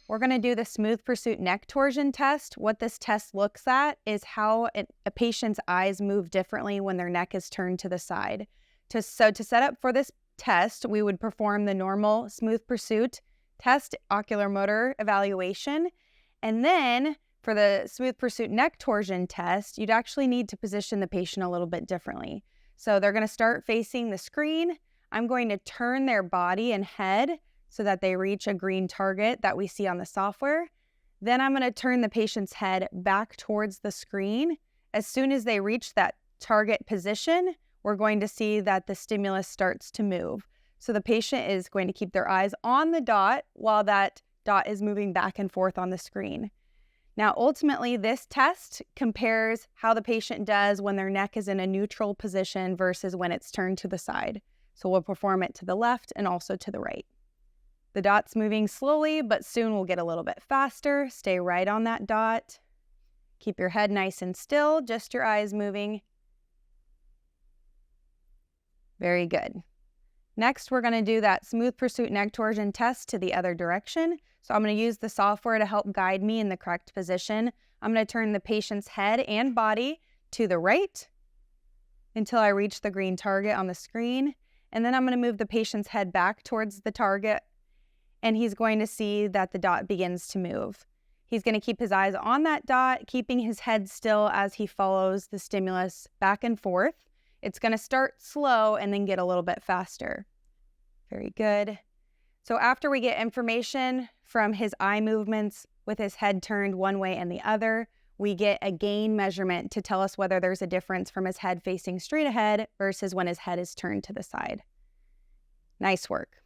We're going to do the smooth pursuit neck torsion test. What this test looks at is how a patient's eyes move differently when their neck is turned to the side. So to set up for this test, we would perform the normal smooth pursuit test, ocular motor evaluation, and then for the smooth pursuit neck torsion test, you'd actually need to position the patient a little bit differently. So they're going to start facing the screen. I'm going to turn their body and head so that they reach a green target that we see on the software. Then I'm going to turn the patient's head back towards the screen. As soon as they reach that target position, we're going to see that the stimulus starts to move. So the patient is going to keep their eyes on the dot while that dot is moving back and forth on the screen. Now, ultimately, this test compares how the patient does when their neck is in a neutral position versus when it's turned to the side. So we'll perform it to the left and also to the right. The dot's moving slowly, but soon we'll get a little bit faster. Stay right on that dot. Keep your head nice and still, just your eyes moving. Very good. Next, we're going to do that smooth pursuit neck torsion test to the other direction. So I'm going to use the software to help guide me in the correct position. I'm going to turn the patient's head and body to the right until I reach the green target on the screen. And then I'm going to move the patient's head back towards the target, and he's going to see that the dot begins to move. He's going to keep his eyes on that dot, keeping his head still as he follows the stimulus back and forth. It's going to start slow and then get a little bit faster. Very good. So after we get information from his eye movements with his head turned one way and the other, we get a gain measurement to tell us whether there's a difference from his head facing straight ahead versus when his head is turned to the side. Nice work.